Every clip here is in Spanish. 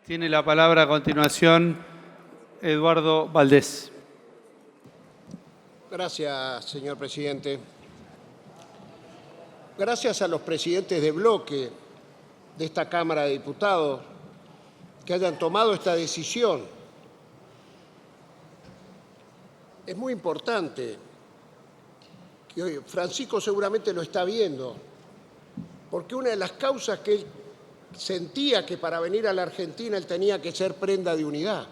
Tiene la palabra a continuación Eduardo Valdés. Gracias, señor presidente. Gracias a los presidentes de bloque de esta Cámara de Diputados que hayan tomado esta decisión. Es muy importante que hoy Francisco seguramente lo está viendo, porque una de las causas que él sentía que para venir a la Argentina él tenía que ser prenda de unidad.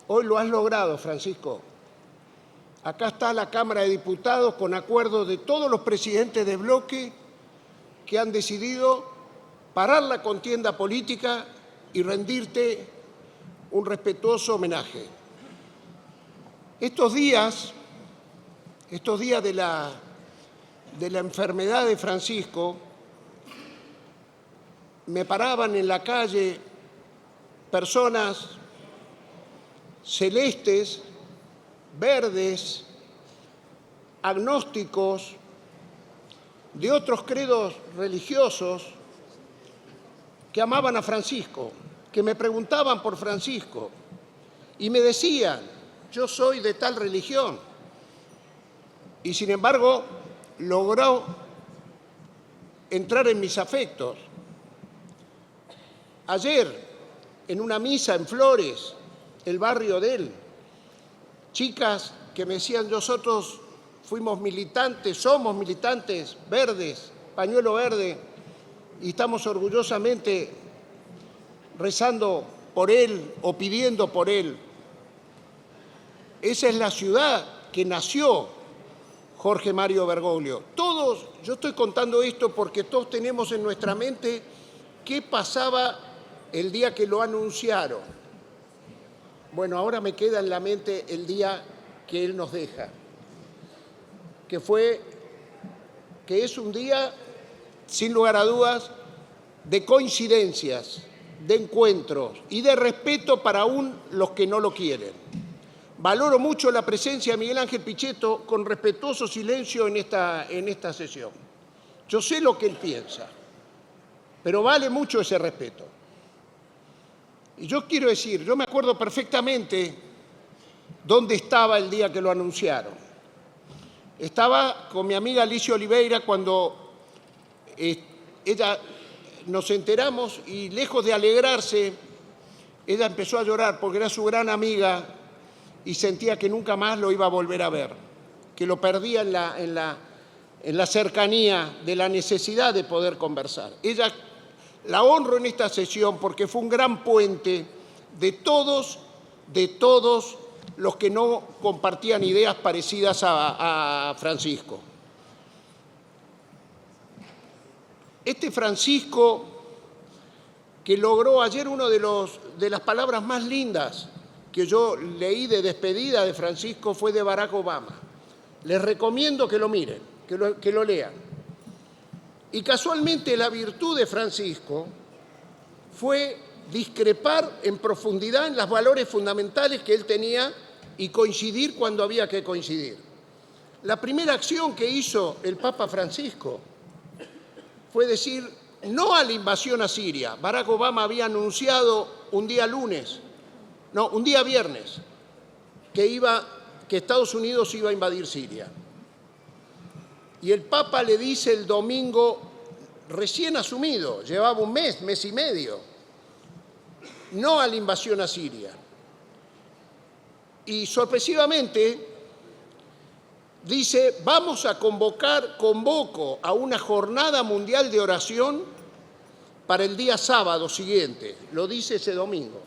Hoy lo has logrado, Francisco. Acá está la Cámara de Diputados con acuerdo de todos los presidentes de bloque que han decidido parar la contienda política y rendirte un respetuoso homenaje. Estos días de la enfermedad de Francisco, me paraban en la calle personas celestes, verdes, agnósticos, de otros credos religiosos que amaban a Francisco, que me preguntaban por Francisco y me decían, yo soy de tal religión. Y sin embargo, logró entrar en mis afectos. Ayer, en una misa en Flores, el barrio de él, chicas que me decían, nosotros fuimos militantes, somos militantes verdes, pañuelo verde, y estamos orgullosamente rezando por él o pidiendo por él. Esa es la ciudad que nació Jorge Mario Bergoglio. Todos, yo estoy contando esto porque todos tenemos en nuestra mente qué pasaba el día que lo anunciaron. Bueno, ahora me queda en la mente el día que él nos deja, que es un día, sin lugar a dudas, de coincidencias, de encuentros y de respeto para aún los que no lo quieren. Valoro mucho la presencia de Miguel Ángel Pichetto con respetuoso silencio en esta sesión. Yo sé lo que él piensa, pero vale mucho ese respeto. Y yo quiero decir, yo me acuerdo perfectamente dónde estaba el día que lo anunciaron. Estaba con mi amiga Alicia Oliveira cuando nos enteramos y lejos de alegrarse, ella empezó a llorar porque era su gran amiga y sentía que nunca más lo iba a volver a ver, que lo perdía en la cercanía de la necesidad de poder conversar. Ella la honro en esta sesión porque fue un gran puente de todos los que no compartían ideas parecidas a Francisco. Este Francisco que logró ayer una de las palabras más lindas que yo leí de despedida de Francisco fue de Barack Obama. Les recomiendo que lo miren, que lo lean. Y casualmente la virtud de Francisco fue discrepar en profundidad en los valores fundamentales que él tenía y coincidir cuando había que coincidir. La primera acción que hizo el Papa Francisco fue decir no a la invasión a Siria. Barack Obama había anunciado un día viernes, que Estados Unidos iba a invadir Siria. Y el Papa le dice el domingo, recién asumido, llevaba un mes y medio, no a la invasión a Siria. Y sorpresivamente dice, convoco a una jornada mundial de oración para el día sábado siguiente. Lo dice ese domingo.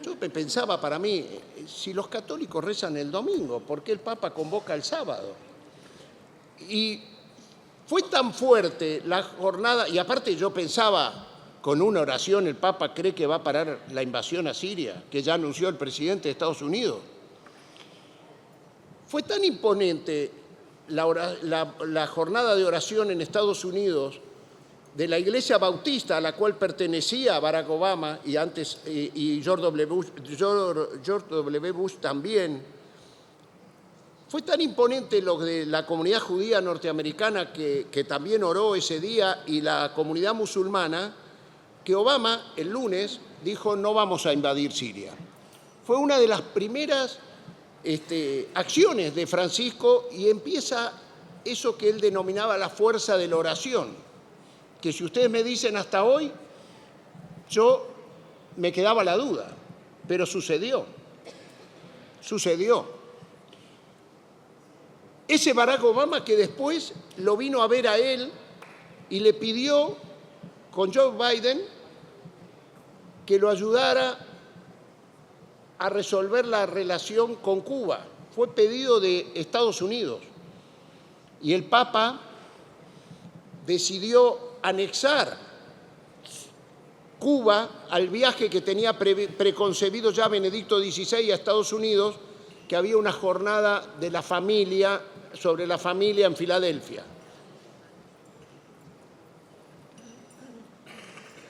Yo pensaba para mí, si los católicos rezan el domingo, ¿por qué el Papa convoca el sábado? Y fue tan fuerte la jornada, y aparte yo pensaba, con una oración el Papa cree que va a parar la invasión a Siria, que ya anunció el presidente de Estados Unidos. Fue tan imponente la jornada de oración en Estados Unidos de la Iglesia Bautista a la cual pertenecía Barack Obama y antes y George W. Bush también. Fue tan imponente lo de la comunidad judía norteamericana que también oró ese día y la comunidad musulmana que Obama el lunes dijo no vamos a invadir Siria. Fue una de las primeras acciones de Francisco y empieza eso que él denominaba la fuerza de la oración, que si ustedes me dicen hasta hoy, yo me quedaba la duda, pero sucedió. Ese Barack Obama que después lo vino a ver a él y le pidió con Joe Biden que lo ayudara a resolver la relación con Cuba. Fue pedido de Estados Unidos y el Papa decidió anexar Cuba al viaje que tenía preconcebido ya Benedicto XVI a Estados Unidos, que había una jornada de la familia, sobre la familia en Filadelfia.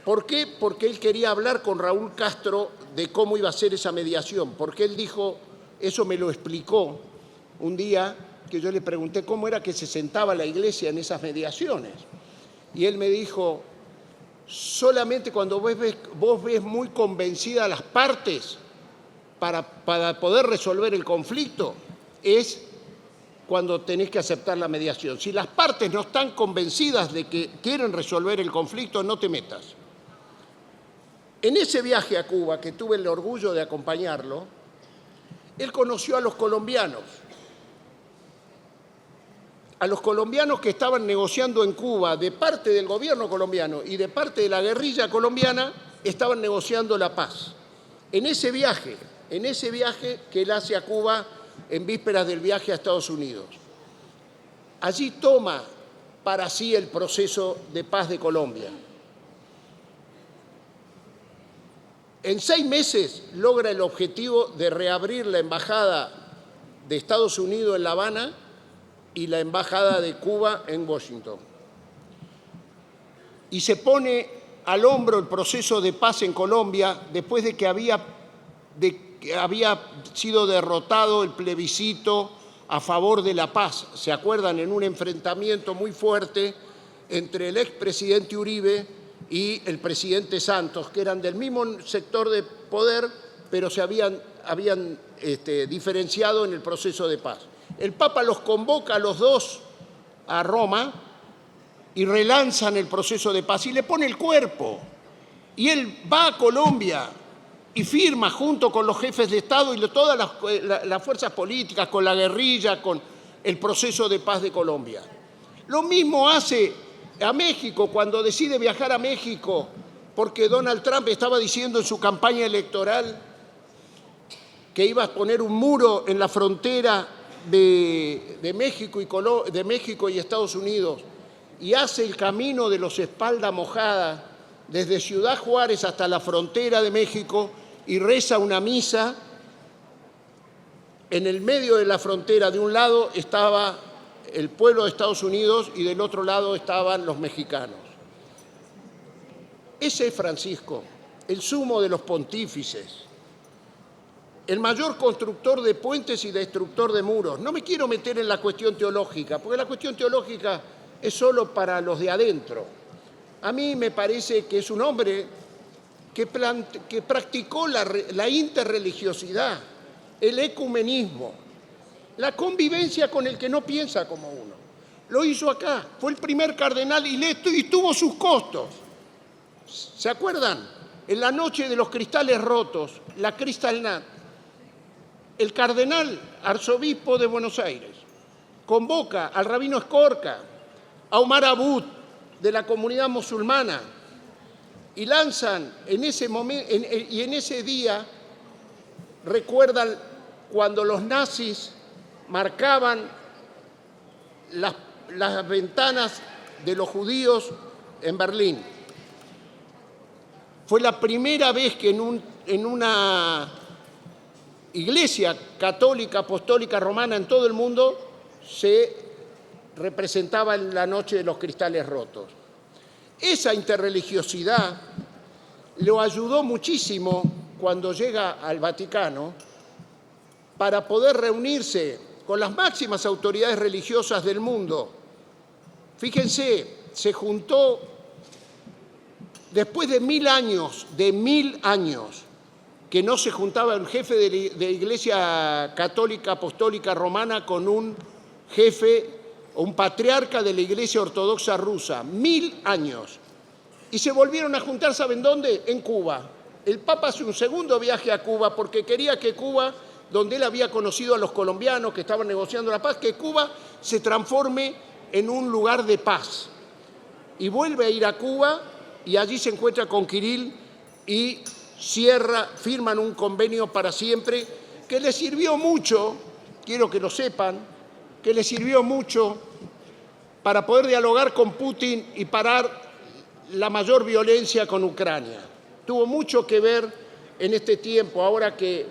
¿Por qué? Porque él quería hablar con Raúl Castro de cómo iba a ser esa mediación, porque él dijo, eso me lo explicó un día que yo le pregunté cómo era que se sentaba la Iglesia en esas mediaciones. Y él me dijo, solamente cuando vos ves muy convencidas a las partes para poder resolver el conflicto, es cuando tenés que aceptar la mediación. Si las partes no están convencidas de que quieren resolver el conflicto, no te metas. En ese viaje a Cuba, que tuve el orgullo de acompañarlo, él conoció a los colombianos que estaban negociando en Cuba, de parte del gobierno colombiano y de parte de la guerrilla colombiana, estaban negociando la paz. En ese viaje que él hace a Cuba en vísperas del viaje a Estados Unidos. Allí toma para sí el proceso de paz de Colombia. En 6 meses logra el objetivo de reabrir la embajada de Estados Unidos en La Habana y la embajada de Cuba en Washington. Y se pone al hombro el proceso de paz en Colombia después de que había sido derrotado el plebiscito a favor de la paz. ¿Se acuerdan? En un enfrentamiento muy fuerte entre el expresidente Uribe y el presidente Santos, que eran del mismo sector de poder, pero se habían diferenciado en el proceso de paz. El Papa los convoca a los dos a Roma y relanzan el proceso de paz y le pone el cuerpo. Y él va a Colombia y firma junto con los jefes de Estado y todas las fuerzas políticas, con la guerrilla, con el proceso de paz de Colombia. Lo mismo hace a México cuando decide viajar a México, porque Donald Trump estaba diciendo en su campaña electoral que iba a poner un muro en la frontera de México y Estados Unidos, y hace el camino de los espalda mojada desde Ciudad Juárez hasta la frontera de México y reza una misa. En el medio de la frontera, de un lado estaba el pueblo de Estados Unidos y del otro lado estaban los mexicanos. Ese es Francisco, el sumo de los pontífices, el mayor constructor de puentes y destructor de muros. No me quiero meter en la cuestión teológica, porque la cuestión teológica es solo para los de adentro. A mí me parece que es un hombre que practicó la interreligiosidad, el ecumenismo, la convivencia con el que no piensa como uno. Lo hizo acá, fue el primer cardenal y tuvo sus costos. ¿Se acuerdan? En la noche de los cristales rotos, la Kristallnacht, el cardenal arzobispo de Buenos Aires convoca al rabino Escorca, a Omar Abud de la comunidad musulmana, y lanzan en ese momento, y en ese día recuerdan cuando los nazis marcaban las ventanas de los judíos en Berlín. Fue la primera vez que en una iglesia católica, apostólica, romana en todo el mundo se representaba en la noche de los cristales rotos. Esa interreligiosidad lo ayudó muchísimo cuando llega al Vaticano para poder reunirse con las máximas autoridades religiosas del mundo. Fíjense, se juntó después de 1000 años, que no se juntaba un jefe de Iglesia Católica Apostólica Romana con un jefe o un patriarca de la Iglesia Ortodoxa rusa. 1000 años. Y se volvieron a juntar, ¿saben dónde? En Cuba. El Papa hace un segundo viaje a Cuba porque quería que Cuba, donde él había conocido a los colombianos que estaban negociando la paz, que Cuba se transforme en un lugar de paz. Y vuelve a ir a Cuba y allí se encuentra con Kirill y firman un convenio para siempre que le sirvió mucho, quiero que lo sepan, que le sirvió mucho para poder dialogar con Putin y parar la mayor violencia con Ucrania. Tuvo mucho que ver en este tiempo, ahora que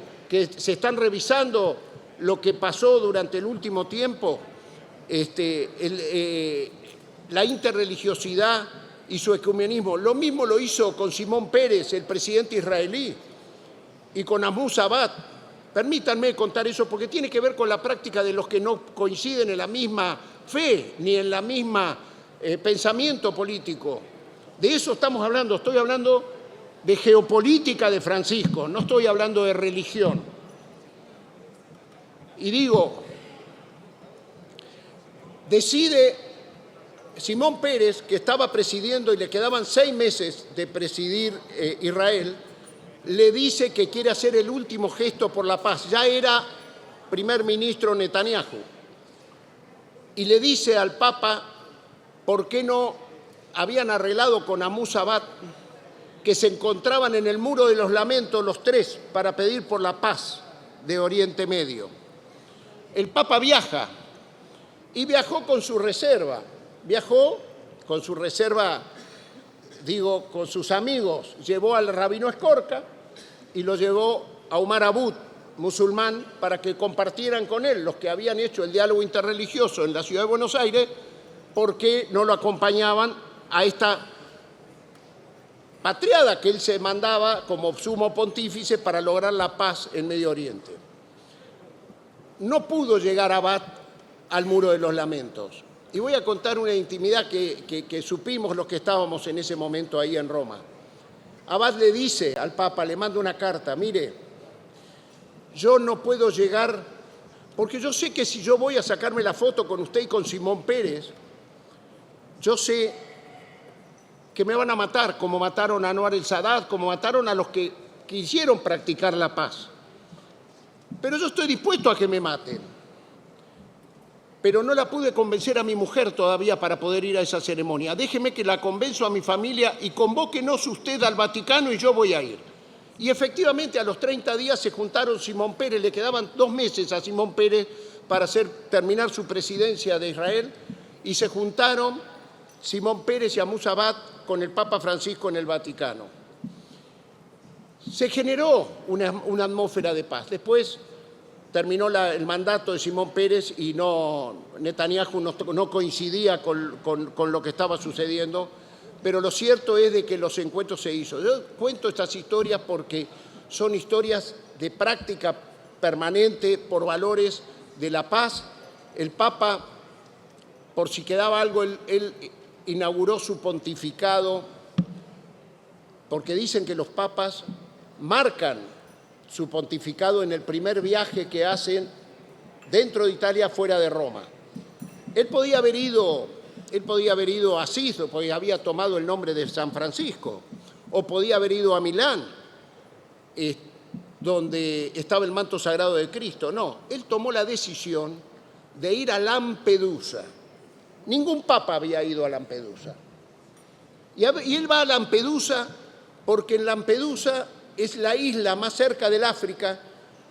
se están revisando lo que pasó durante el último tiempo, la interreligiosidad y su ecumenismo. Lo mismo lo hizo con Simón Peres, el presidente israelí, y con Mahmoud Abbas. Permítanme contar eso porque tiene que ver con la práctica de los que no coinciden en la misma fe ni en la misma pensamiento político. De eso estamos hablando. Estoy hablando de geopolítica de Francisco, no estoy hablando de religión. Y digo, decide Simón Peres, que estaba presidiendo y le quedaban 6 meses de presidir Israel, le dice que quiere hacer el último gesto por la paz. Ya era primer ministro Netanyahu. Y le dice al Papa por qué no habían arreglado con Mahmoud Abbas, que se encontraban en el Muro de los Lamentos los tres para pedir por la paz de Oriente Medio. El Papa viaja y viajó con su reserva. Viajó con su reserva, digo, con sus amigos. Llevó al rabino Escorca y lo llevó a Omar Abud, musulmán, para que compartieran con él los que habían hecho el diálogo interreligioso en la ciudad de Buenos Aires, porque no lo acompañaban a esta patriada que él se mandaba como sumo pontífice para lograr la paz en Medio Oriente. No pudo llegar Abad al Muro de los Lamentos. Y voy a contar una intimidad que supimos los que estábamos en ese momento ahí en Roma. Abad le dice al Papa, le manda una carta: mire, yo no puedo llegar, porque yo sé que si yo voy a sacarme la foto con usted y con Simón Peres, yo sé que me van a matar, como mataron a Anwar el-Sadat, como mataron a los que quisieron practicar la paz. Pero yo estoy dispuesto a que me maten. Pero no la pude convencer a mi mujer todavía para poder ir a esa ceremonia. Déjeme que la convenzo a mi familia y convóquenos usted al Vaticano y yo voy a ir. Y efectivamente a los 30 días se juntaron Simón Peres, le quedaban 2 meses a Simón Peres para terminar su presidencia de Israel, y se juntaron Simón Peres y Mahmoud Abbas con el Papa Francisco en el Vaticano. Se generó una atmósfera de paz. Después terminó el mandato de Simón Peres y Netanyahu no coincidía con lo que estaba sucediendo, pero lo cierto es de que los encuentros se hizo. Yo cuento estas historias porque son historias de práctica permanente por valores de la paz. El Papa, por si quedaba algo, él inauguró su pontificado, porque dicen que los papas marcan su pontificado en el primer viaje que hacen dentro de Italia, fuera de Roma. Él podía haber ido a Asís, porque había tomado el nombre de San Francisco, o podía haber ido a Milán, donde estaba el manto sagrado de Cristo. No, él tomó la decisión de ir a Lampedusa. Ningún papa había ido a Lampedusa. Y él va a Lampedusa porque en Lampedusa es la isla más cerca del África,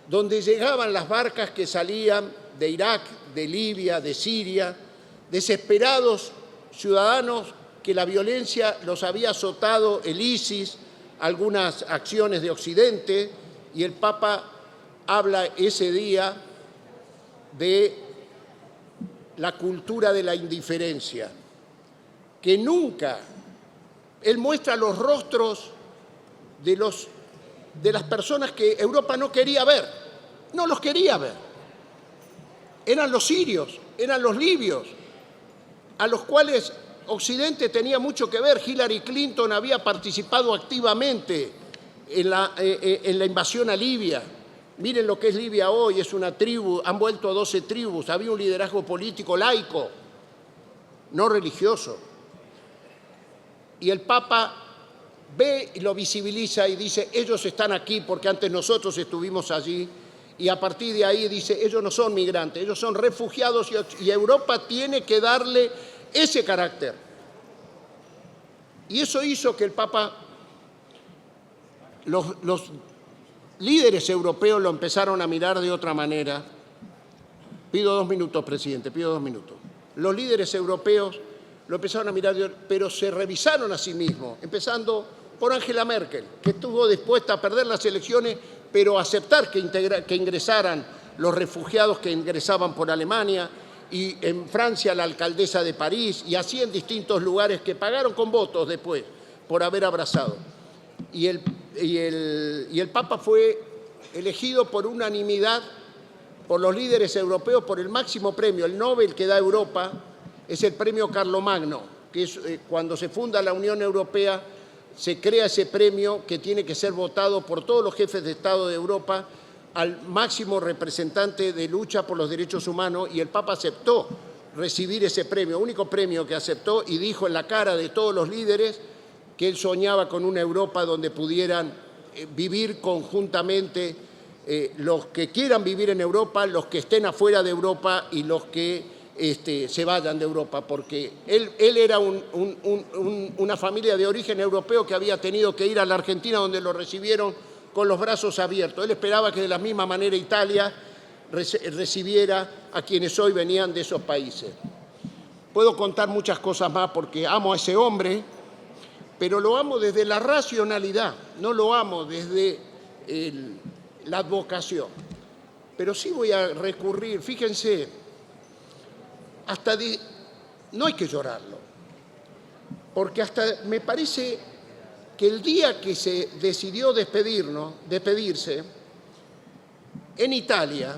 donde llegaban las barcas que salían de Irak, de Libia, de Siria, desesperados ciudadanos que la violencia los había azotado el ISIS, algunas acciones de Occidente, y el Papa habla ese día de la cultura de la indiferencia, que nunca, él muestra los rostros de las personas que Europa no quería ver, no los quería ver. Eran los sirios, eran los libios, a los cuales Occidente tenía mucho que ver. Hillary Clinton había participado activamente en la invasión a Libia. Miren lo que es Libia hoy, es una tribu, han vuelto 12 tribus, había un liderazgo político laico, no religioso. Y el Papa ve y lo visibiliza y dice, ellos están aquí porque antes nosotros estuvimos allí, y a partir de ahí dice, ellos no son migrantes, ellos son refugiados y Europa tiene que darle ese carácter. Y eso hizo que el Papa, los líderes europeos lo empezaron a mirar de otra manera. Pido 2 minutos, presidente, pido 2 minutos. Los líderes europeos lo empezaron a mirar, pero se revisaron a sí mismos, empezando por Angela Merkel, que estuvo dispuesta a perder las elecciones, pero a aceptar que ingresaran los refugiados que ingresaban por Alemania, y en Francia la alcaldesa de París, y así en distintos lugares que pagaron con votos después por haber abrazado. Y el Papa fue elegido por unanimidad por los líderes europeos por el máximo premio, el Nobel que da Europa, es el premio Carlomagno, que es cuando se funda la Unión Europea, se crea ese premio que tiene que ser votado por todos los jefes de Estado de Europa al máximo representante de lucha por los derechos humanos, y el Papa aceptó recibir ese premio, único premio que aceptó, y dijo en la cara de todos los líderes que él soñaba con una Europa donde pudieran vivir conjuntamente los que quieran vivir en Europa, los que estén afuera de Europa y los que se vayan de Europa, porque él era una familia de origen europeo que había tenido que ir a la Argentina, donde lo recibieron con los brazos abiertos. Él esperaba que de la misma manera Italia recibiera a quienes hoy venían de esos países. Puedo contar muchas cosas más porque amo a ese hombre, pero lo amo desde la racionalidad, no lo amo desde la advocación. Pero sí voy a recurrir, fíjense, no hay que llorarlo, porque hasta me parece que el día que se decidió despedirse, en Italia,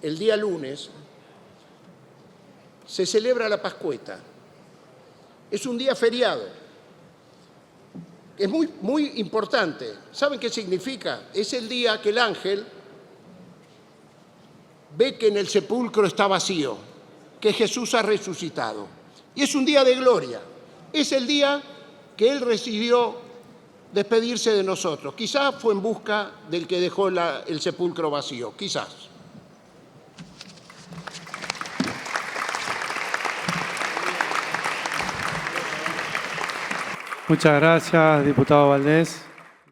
el día lunes, se celebra la Pascueta. Es un día feriado. Es muy, muy importante. ¿Saben qué significa? Es el día que el ángel ve que en el sepulcro está vacío, que Jesús ha resucitado. Y es un día de gloria. Es el día que Él decidió despedirse de nosotros. Quizás fue en busca del que dejó el sepulcro vacío, quizás. Muchas gracias, diputado Valdés.